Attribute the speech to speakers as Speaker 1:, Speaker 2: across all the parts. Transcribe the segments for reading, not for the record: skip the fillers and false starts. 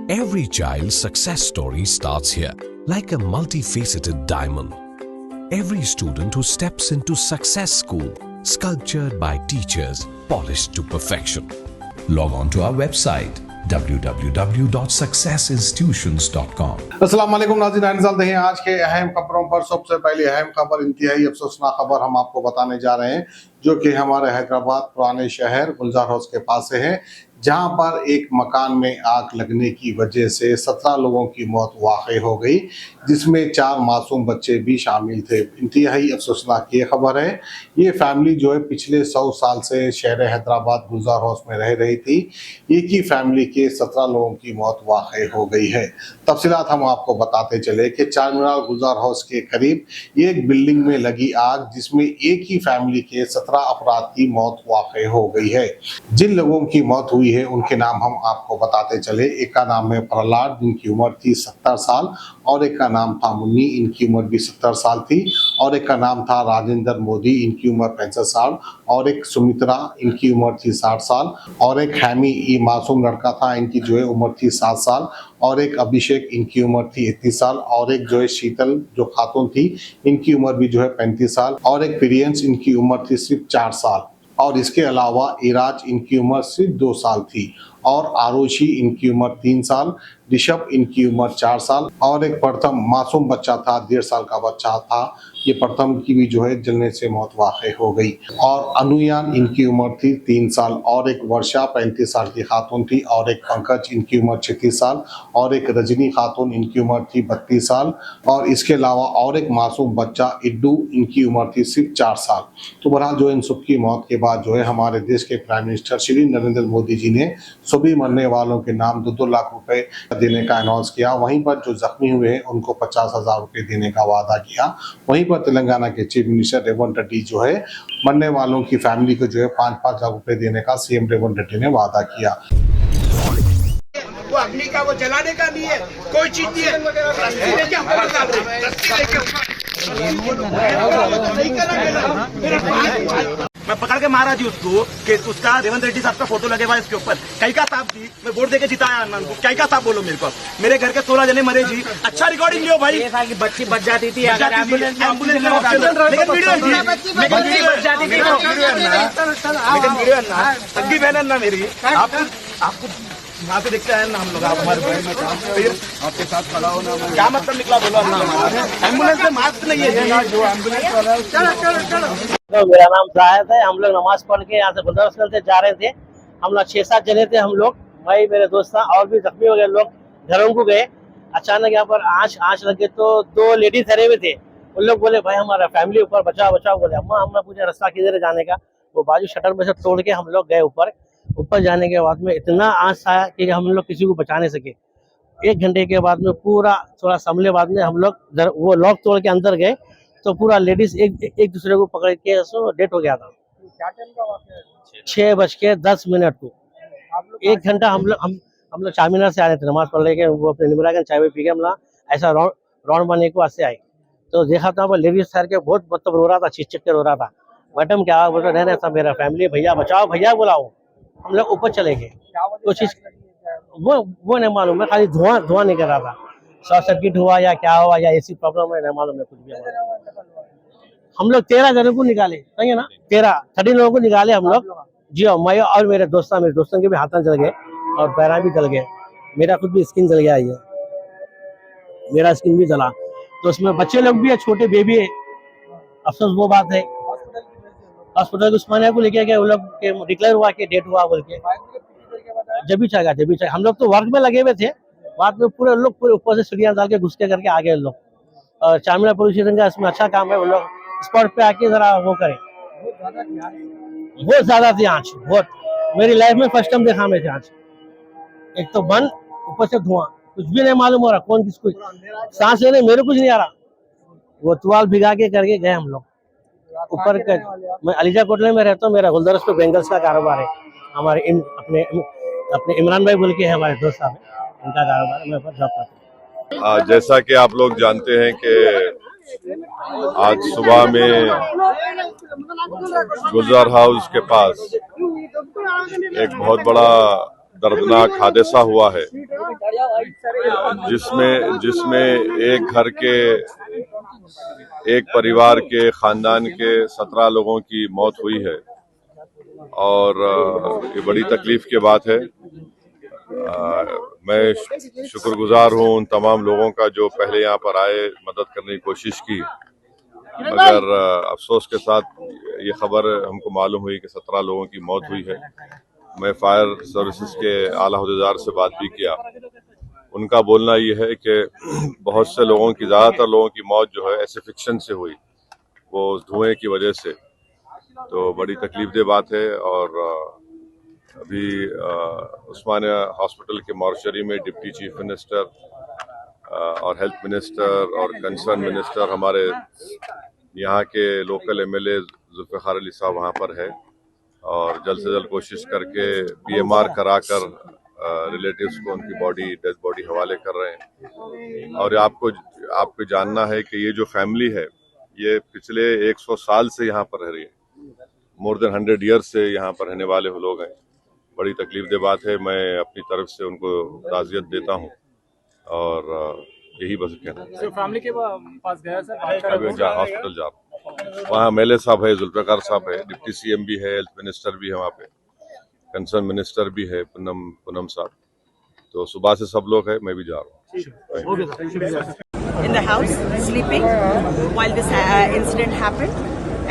Speaker 1: Every child's success story starts here, like a multifaceted diamond. Every student who steps into Success School, sculptured by teachers, polished to perfection. Log on to our website www.successinstitutions.com.
Speaker 2: अस्सलाम वालेकुम नाज़रीन, आज के अहम खबरों पर सबसे पहली अहम खबर, इंतहाई अफसोसनाक खबर हम आपको बताने जा रहे हैं, जो कि हमारे हैदराबाद पुराने शहर गुलजार हाउस के पास से है, जहां पर एक मकान में आग लगने की वजह से 17 लोगों की मौत वाक़ई हो गई, जिसमें 4 मासूम बच्चे भी शामिल थे। इंतहाई अफसोसनाक ये खबर है। ये फैमिली जो है पिछले 100 साल से शहर हैदराबाद गुलजार हाउस में रह रही थी। एक ही फैमिली के 17 लोगों की मौत वाक़ई हो गई है। तफसीलात हम आपको बताते चले कि चार मीनार गुलजार हाउस के करीब एक बिल्डिंग में लगी आग, जिसमें एक ही फैमिली के 17 अफराद की मौत वाक़ई हो गई है। जिन लोगों की मौत हुई है उनके नाम हम आपको बताते चले। एक का नाम है प्रहलाद, जिनकी उम्र थी 70 साल, और एक का नाम था मुन्नी, इनकी उम्र भी 70 साल थी, और एक का नाम था राजेंद्र मोदी, इनकी उम्र 65 साल, और एक सुमित्रा, इनकी उम्र थी 60 साल, और एक हैमी, ये मासूम लड़का था, इनकी जो है उम्र थी 7 साल, और एक अभिषेक, इनकी उम्र थी 31 साल, और एक जो है शीतल जो खातून थी, इनकी उम्र भी जो है 35 साल, और एक प्रियंस, इनकी उम्र थी सिर्फ 4 साल, और इसके अलावा इराज, इनकी उम्र सिर्फ 2 साल थी, और आरुषि, इनकी उम्र 3 साल, ऋषभ, इनकी उम्र 4 साल, और एक प्रथम मासूम बच्चा था, 1.5 साल का बच्चा था। ये प्रथम की भी जो है जलने से मौत वाक़ई हो गई, और अनुयान, इनकी उम्र थी 3 साल, और एक वर्षा 35 साल की खातून थी, और एक पंकज, इनकी उम्र 36 साल, और एक रजनी खातून, इनकी उम्र थी 32 साल, और इसके अलावा और एक मासूम बच्चा इड्डू, इनकी उम्र थी सिर्फ 4 साल। तो बहरहाल जो इन सबकी मौत के बाद जो है हमारे देश के प्राइम मिनिस्टर श्री नरेंद्र मोदी जी ने सभी मरने वालों के नाम 2-2 लाख रुपए देने का अनाउंस किया। वहीं पर जो जख्मी हुए हैं उनको 50,000 रुपए देने का वादा किया। वहीं पर तेलंगाना के चीफ मिनिस्टर रेवंत रेड्डी जो है मरने वालों की फैमिली को जो है 5-5 लाख रुपए देने का सीएम रेवंत रेड्डी ने वादा किया।
Speaker 3: वो अग्नि का वो जलाने का नहीं है, कोई चीज नहीं है। मैं पकड़ के मारा जी उसको कि उसका रेवंत रेड्डी साहब का फोटो लगे हुआ है इसके ऊपर। कई का साहब जी, मैं वोट देके जिताया अन्ना को। कई का साहब बोलो मेरे को, मेरे घर के 16 जने मरे जी। अच्छा रिकॉर्डिंग लियो भाई। ये था कि बच्ची बच जाती थी अगर एम्बुलेंस लेकिन वीडियो जी, लेकिन वीडियो बच जाती थी, लेकिन वीडियो अन्ना सगी बहन अन्ना मेरी। आपको यहाँ से देखते हैं ना हम लोग, आप हमारे बहन में काम फिर आपके साथ खड़ा होना, क्या मतलब निकला बोलो अन्ना। एम्बुलेंस में मास्क नहीं है जो एम्बुलेंस वाला है।
Speaker 4: मेरा नाम जायद है। हम लोग नमाज पढ़ के यहाँ से गुलजार हाउस से जा रहे थे। हम लोग 6-7 जने थे। हम लोग, भाई मेरे दोस्त था, और भी जख्मी हो गए लोग। घरों को गए, अचानक यहाँ पर आँच लगे तो 2 लेडीज ठहरे हुए थे। उन लोग बोले भाई हमारा फैमिली ऊपर बचाओ बचाओ। बोले अम्मा, हमने पूछा रास्ता किधर है जाने का। वो बाजू शटर में से तोड़ के हम लोग गए ऊपर जाने के बाद में इतना आँच आया कि हम लोग किसी को बचा नहीं सके। 1 घंटे के बाद में पूरा थोड़ा संभले बाद में हम लोग वो लॉक तोड़ के अंदर गए तो पूरा लेडीज एक दूसरे को पकड़ के डेथ हो गया था। क्या टाइम का वाक़या है? 6:10 को 1 घंटा हम लोग चारमीनार से आ रहे थे नमाज पढ़ के। वो अपने निमरा के चाय पी के हम लोग ऐसा राउंड बनने को ऐसे आए तो देखा था लेडीज सर के बहुत मतलब रो रहा था, चीख के रो रहा था। मैडम क्या बोल रहे सब मेरा फैमिली, भैया बचाओ, भैया बुलाओ। हम लोग ऊपर चले गए। कोशिश वो नहीं मालूम है, खाली धुआं नहीं कर रहा था। शॉर्ट सर्किट हुआ या क्या हुआ या ऐसी प्रॉब्लम है, नहीं मालूम है कुछ भी। हम लोग 13 जनों को निकाले, सही है ना, 13 लोगों को निकाले हम लोग जी। और मैं और मेरे दोस्तों के भी हाथ जल गए और पैरा भी जल गए। मेरा खुद भी स्किन जल गया, ये मेरा स्किन भी जला। तो उसमें बच्चे लोग भी है, छोटे बेबी है। अफसोस वो बात है, हॉस्पिटल उस्मानिया को लेके गए। वो लोग डिक्लेयर हुआ कि डेट हुआ बोल के। जब भी चाहिए हम लोग तो वर्क में लगे हुए थे। बाद में पूरे लोग पूरे ऊपर से सीढ़ियां डाल के घुस के करके आ गए लोग। और चारमीनार पुलिस स्टेशन का इसमें अच्छा काम है, वो लोग स्पॉट पे आके जरा वो करें। बहुत ज्यादा थी आँच, बहुत। मेरी लाइफ में फर्स्ट टाइम देखा मैं आँच। एक तो बंद, ऊपर से धुआं, कुछ भी नहीं मालूम हो रहा कौन किसको। सांस लेने मेरे कुछ नहीं आ रहा। वो तुआल भिगा के करके गए हम लोग ऊपर। मैं अलीजा कोटले में रहता हूँ। मेरा गुलजार हाउस पे बेंगल्स का कारोबार है। हमारे अपने इमरान भाई बोल के है हमारे दोस्त साहब, उनका कारोबार है, मैं जॉब करता हूँ।
Speaker 5: जैसा कि आप लोग जानते हैं कि आज सुबह में गुलजार हाउस के पास एक बहुत बड़ा दर्दनाक हादसा हुआ है। जिसमें एक परिवार के खानदान के 17 लोगों की मौत हुई है और ये बड़ी तकलीफ की बात है। मैं शुक्रगुजार हूं उन तमाम लोगों का जो पहले यहाँ पर आए, मदद करने की कोशिश की, मगर अफसोस के साथ ये खबर हमको मालूम हुई कि 17 लोगों की मौत हुई है। मैं फायर सर्विसेज के आला अहदेदार से बात भी किया। उनका बोलना ये है कि बहुत से लोगों की, ज़्यादातर लोगों की मौत जो है एसिफिक्शन से हुई, वो धुएं की वजह से। तो बड़ी तकलीफदेह बात है। और अभी उस्मानिया हॉस्पिटल के मॉर्चरी में डिप्टी चीफ मिनिस्टर और हेल्थ मिनिस्टर और कंसर्न मिनिस्टर, हमारे यहाँ के लोकल एमएलए जुल्फ़िकार अली साहब वहाँ पर है और जल्द से जल्द कोशिश करके पीएमआर कराकर रिलेटिव्स को उनकी डेड बॉडी हवाले कर रहे हैं। और आपको जानना है कि ये जो फैमिली है ये पिछले 100 साल से यहाँ पर रह रही है, मोर देन 100 ईयर्स से यहाँ पर रहने वाले लोग हैं। बड़ी तकलीफदेह बात है। मैं अपनी तरफ से उनको ताज़ियत देता हूँ और यही बस कहना है।
Speaker 6: फैमिली के पास गया सर,
Speaker 5: अभी हॉस्पिटल जा रहा हूँ। वहाँ एमएलए साहब है, जुल्फ़िकार साहब है, डिप्टी सीएम भी है, हेल्थ मिनिस्टर भी है, वहाँ पे कंसर्न मिनिस्टर भी है, पूनम साहब। तो सुबह से सब लोग है, मैं भी जा रहा हूँ।
Speaker 7: In the house, sleeping, while this incident happened.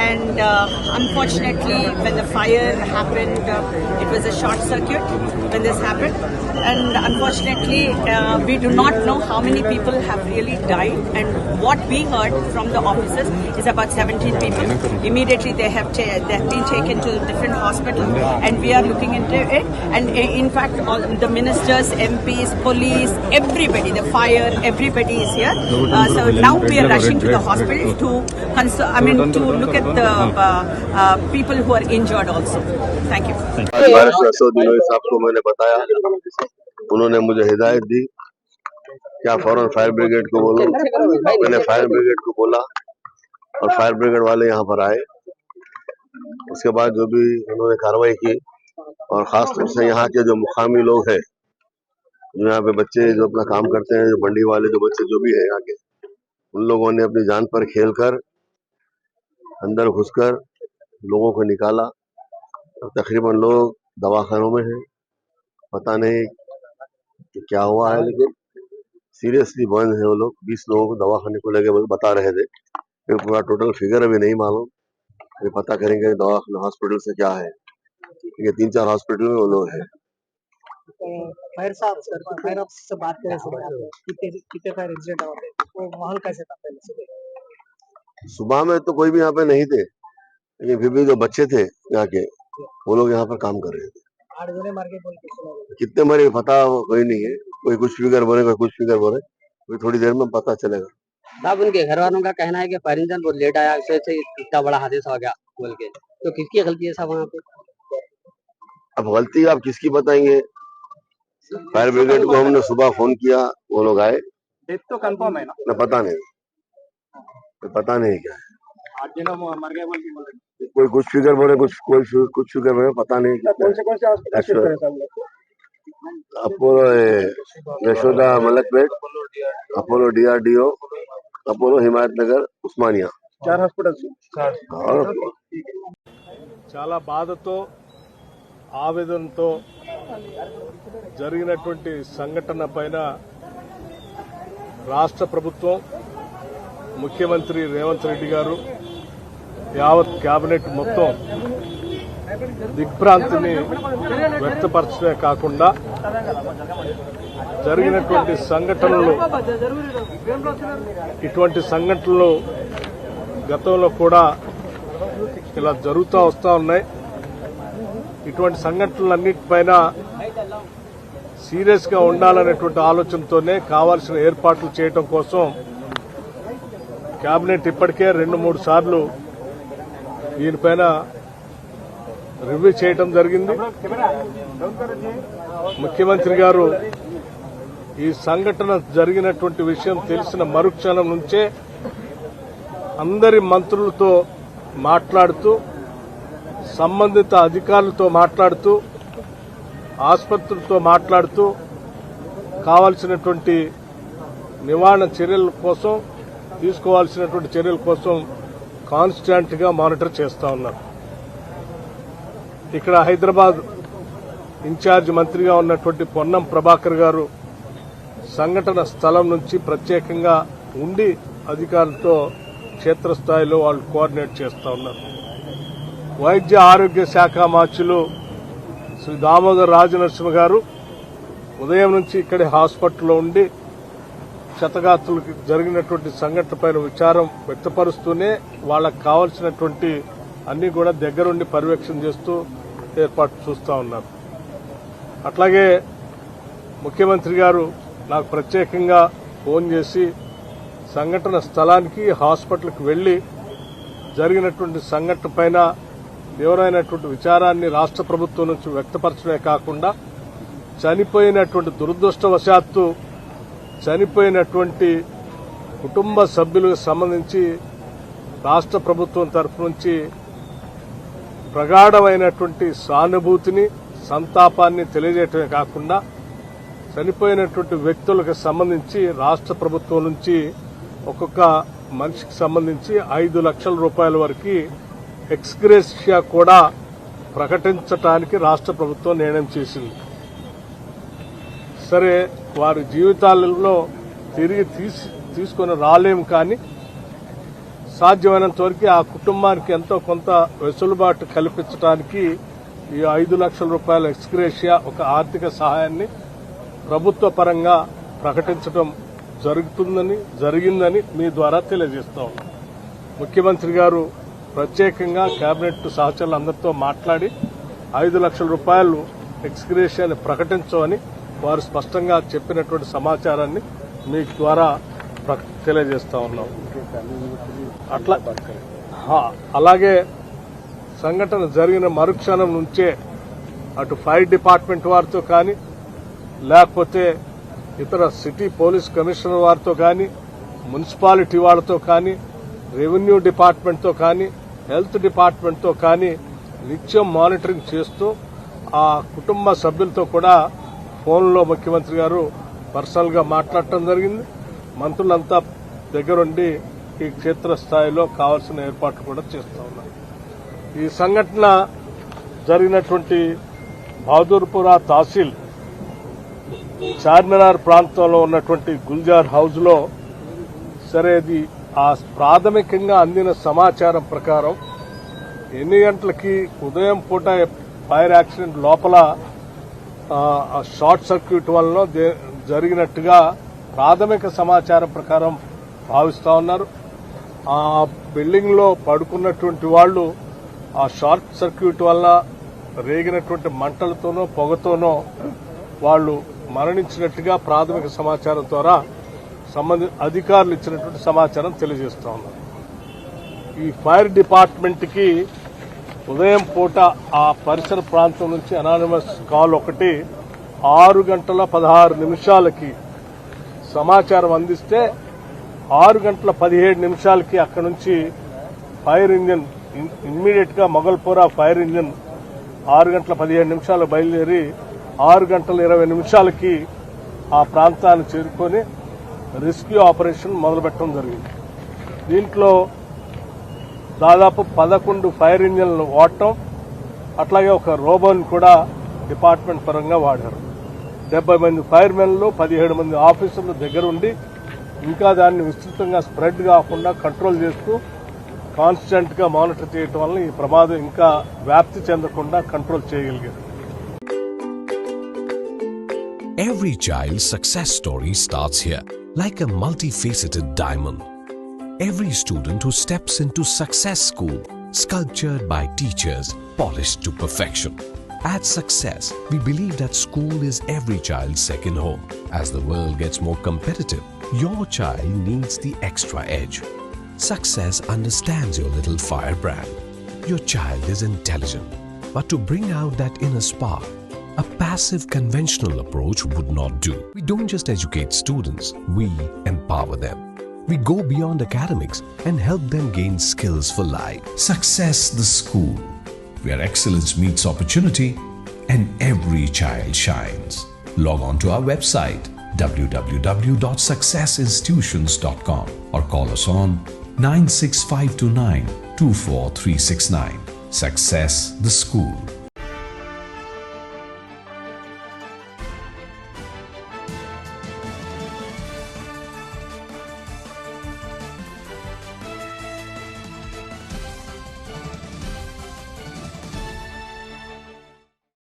Speaker 7: And unfortunately, when the fire happened, it was a short circuit when this happened. And unfortunately, we do not know how many people have really died. And what we heard from the officers is about 17 people. Immediately, they have been taken to different hospitals, and we are looking into it. And in fact, all the ministers, MPs, police, everybody, the fire, everybody is here. So now we are rushing to the hospital to look at the people who are injured also. Thank you.
Speaker 8: बारिश असदुद्दीन साहब को मैंने बताया, उन्होंने मुझे हिदायत दी क्या फौरन फायर ब्रिगेड को बोलो। मैंने फायर ब्रिगेड को बोला और फायर ब्रिगेड वाले यहाँ पर आए। उसके बाद जो भी उन्होंने कार्रवाई की, और खास तौर से यहाँ के जो मुकामी लोग हैं, जो यहाँ पे बच्चे जो अपना काम करते हैं, जो मंडी वाले जो बच्चे जो भी है यहाँ के, उन लोगों ने अपनी जान पर खेलकर अंदर घुसकर लोगों को निकाला। और तकरीबन लोग दवाखानों में हैं, पता नहीं कि क्या हुआ है, लेकिन सीरियसली बंद है वो लोग। 20 लोगों को दवाखाने को लेके बता रहे थे, फिर पूरा टोटल फिगर अभी नहीं मालूम, ये पता करेंगे दवाखाना हॉस्पिटल से क्या है। ये 3-4 हॉस्पिटल में वो लोग हैं।
Speaker 6: फायर साहब सर, फायर ऑफिसर से बात करें कितने फायर इंसिडेंट हुए, वो माहौल कैसे था पहले से?
Speaker 8: सुबह में तो कोई भी यहाँ पे नहीं थे, लेकिन फिर भी जो बच्चे थे यहाँ के, वो लोग यहाँ पर काम कर रहे थे।
Speaker 6: 8 जने मार के बोल के
Speaker 8: कितने मरे पता कोई नहीं है, कोई कुछ फिगर बोले, कोई कुछ फिगर बोले, कोई थोड़ी देर में पता चलेगा।
Speaker 9: साहब उनके घर वालों का कहना है कि फायर इंजन बहुत लेट आया, से इतना बड़ा हादसा हो गया बोल के, तो किसकी गलती है साहब वहाँ पे?
Speaker 8: अब गलती आप किसकी बताएंगे? फायर ब्रिगेड को हमने सुबह फोन किया, वो लोग आए।
Speaker 6: डेथ तो कंफर्म है ना?
Speaker 8: पता नहीं, पता नहीं क्या है।
Speaker 6: 8 जने मर गए बोल के,
Speaker 8: कोई कुछ फिगर बोले, कुछ फिगर बोले, पता नहीं।
Speaker 6: कौन से हॉस्पिटल शिफ्ट करें सब लोग?
Speaker 8: Apollo Yashoda Malakpet, Apollo DRDO, Apollo Himayatnagar, Osmania,
Speaker 6: 4 hospitals.
Speaker 10: చాలా బాధతో ఆవేదనతో జరిగినటువంటి సంఘటన పైన రాష్ట్ర ప్రభుత్వం, ముఖ్యమంత్రి రేవంత్ రెడ్డి గారు, యావత్ కేబినెట్ మొత్తం దిగ్భ్రాంతిని వ్యక్తపరచడమే కాకుండా జరిగినటువంటి సంఘటనలు, ఇటువంటి సంఘటనలు గతంలో కూడా ఇలా జరుగుతూ వస్తూ ఉన్నాయి. ఇటువంటి సంఘటనలన్నిటిపైన సీరియస్ గా ఉండాలనేటువంటి ఆలోచనతోనే కావాల్సిన ఏర్పాట్లు చేయడం కోసం కేబినెట్ ఇప్పటికే 2-3 సార్లు దీనిపైన రివ్యూ చేయడం జరిగింది. ముఖ్యమంత్రి గారు ఈ సంఘటన జరిగినటువంటి విషయం తెలిసిన మరుక్షణం నుంచే అందరి మంత్రులతో మాట్లాడుతూ, సంబంధిత అధికారులతో మాట్లాడుతూ, ఆసుపత్రులతో మాట్లాడుతూ కావాల్సినటువంటి నివారణ చర్యల కోసం తీసుకోవాల్సినటువంటి చర్యల కోసం కాన్స్టాంట్ గా మానిటర్ చేస్తా ఉన్నారు. ఇక్కడ హైదరాబాద్ ఇన్ఛార్జ్ మంత్రిగా ఉన్నటువంటి పొన్నం ప్రభాకర్ గారు సంఘటన స్థలం నుంచి ప్రత్యేకంగా ఉండి అధికారులతో క్షేత్రస్థాయిలో వాళ్ళు కోఆర్డినేట్ చేస్తా ఉన్నారు. వైద్య ఆరోగ్య శాఖ మార్చులు శ్రీ దామోదర్ రాజనరసింహ గారు ఉదయం నుంచి ఇక్కడే హాస్పిటల్లో ఉండి క్షతగాత్రులకు జరిగినటువంటి సంఘటనపైన విచారం వ్యక్తపరుస్తూనే వాళ్ళకు కావాల్సినటువంటి అన్ని కూడా దగ్గరుండి పర్యవేక్షణ చేస్తూ ఏర్పాటు చూస్తూ ఉన్నారు. అట్లాగే ముఖ్యమంత్రి గారు నాకు ప్రత్యేకంగా ఫోన్ చేసి సంఘటన స్థలానికి హాస్పిటల్కి వెళ్లి జరిగినటువంటి సంఘటన పైన తీవ్రమైనటువంటి విచారాన్ని రాష్ట్ర ప్రభుత్వం నుంచి వ్యక్తపరచడమే కాకుండా చనిపోయినటువంటి దురదృష్టవశాత్తు చనిపోయినటువంటి కుటుంబ సభ్యులకు సంబంధించి రాష్ట్ర ప్రభుత్వం తరఫు నుంచి ప్రగాఢమైనటువంటి సానుభూతిని సంతాపాన్ని తెలియజేయటమే కాకుండా చనిపోయినటువంటి వ్యక్తులకు సంబంధించి రాష్ట్ర ప్రభుత్వం నుంచి ఒక్కొక్క మనిషికి సంబంధించి 5 లక్షల రూపాయల వరకు ఎక్స్గ్రేషియా కూడా ప్రకటించడానికి రాష్ట్ర ప్రభుత్వం నిర్ణయం చేసింది. సరే, వారి జీవితాలలో తిరిగి తీసుకొని రాలేము, కానీ సాధ్యమైనంత వరకు ఆ కుటుంబానికి ఎంతో కొంత వెసులుబాటు కల్పించడానికి ఈ 5 లక్షల రూపాయల ఎక్స్గ్రేషియా ఒక ఆర్థిక సహాయాన్ని ప్రభుత్వ పరంగా ప్రకటించడం జరిగిందని మీ ద్వారా తెలియజేస్తా ఉన్నాం. ముఖ్యమంత్రి గారు ప్రత్యేకంగా కేబినెట్ సహచరులందరితో మాట్లాడి 5 లక్షల రూపాయలు ఎక్స్గ్రేషియాని ప్రకటించమని వారు స్పష్టంగా చెప్పినటువంటి సమాచారాన్ని మీ ద్వారా తెలియజేస్తా ఉన్నాం. అలాగే సంఘటన జరిగిన మరుక్షణం నుంచే అటు ఫైర్ డిపార్ట్మెంట్ వారితో కానీ లేకపోతే ఇతర సిటీ పోలీస్ కమిషనర్ వారితో కానీ మున్సిపాలిటీ వాళ్లతో కానీ రెవెన్యూ డిపార్ట్మెంట్తో కానీ హెల్త్ డిపార్ట్మెంట్తో కానీ నిత్యం మానిటరింగ్ చేస్తూ ఆ కుటుంబ సభ్యులతో కూడా ఫోన్లో ముఖ్యమంత్రి గారు పర్సనల్గా మాట్లాడటం జరిగింది. మంత్రులంతా దగ్గరుండి ఈ క్షేత్రస్థాయిలో కావాల్సిన ఏర్పాట్లు కూడా చేస్తూ ఉన్నారు. ఈ సంఘటన జరిగినటువంటి బహదూర్పురా తహసీల్ చార్మినార్ ప్రాంతంలో ఉన్నటువంటి గుల్జార్ హౌస్ లో సరేది ఆ ప్రాథమికంగా అందిన సమాచారం ప్రకారం ఎన్ని గంటలకి ఉదయం పూట ఫైర్ యాక్సిడెంట్ లోపల షార్ట్ సర్క్యూట్ వల్ల జరిగినట్టుగా ప్రాథమిక సమాచారం ప్రకారం భావిస్తా ఉన్నారు. ఆ బిల్డింగ్ లో పడుకున్నటువంటి వాళ్ళు ఆ షార్ట్ సర్క్యూట్ వల్ల రేగినటువంటి మంటలతోనో పొగతోనో వాళ్ళు మరణించినట్టుగా ప్రాథమిక సమాచారం ద్వారా అధికారులు ఇచ్చినటువంటి సమాచారం తెలియజేస్తా ఉన్నారు. ఈ ఫైర్ డిపార్ట్మెంట్ కి ఉదయం పూట ఆ పరిసర ప్రాంతం నుంచి అనానిమస్ కాల్ ఒకటి 6:16 సమాచారం అందిస్తే 6:17 అక్కడి నుంచి ఫైర్ ఇంజిన్ ఇమ్మీడియట్ గా మొగల్పురా ఫైర్ ఇంజిన్ 6:17 బయలుదేరి 6:20 ఆ ప్రాంతాన్ని చేరుకొని రెస్క్యూ ఆపరేషన్ మొదలుపెట్టడం జరిగింది. దీంట్లో దాదాపు 11 ఫైర్ ఇంజిన్లు వాడటం, అట్లాగే ఒక రోబోని కూడా డిపార్ట్మెంట్ పరంగా వాడారు. 70 మంది ఫైర్ మెన్లు 17 మంది ఆఫీసర్లు దగ్గరుండి ఇంకా దాన్ని విస్తృతంగా స్ప్రెడ్ కాకుండా కంట్రోల్ చేస్తూ కాన్స్టెంట్ గా మానిటర్ చేయడం వల్ల ఈ ప్రమాదం ఇంకా వ్యాప్తి చెందకుండా కంట్రోల్ చేయగలిగారు.
Speaker 1: Every child's success story starts here, like a multifaceted diamond. Every student who steps into Success School, sculptured by teachers, polished to perfection. At Success, we believe that school is every child's second home. As the world gets more competitive, your child needs the extra edge. Success understands your little firebrand. Your child is intelligent, but to bring out that inner spark, a passive conventional approach would not do. We don't just educate students, we empower them. We go beyond academics and help them gain skills for life. Success the School, where excellence meets opportunity and every child shines. Log on to our website www.successinstitutions.com or call us on 96529 24369. Success the School.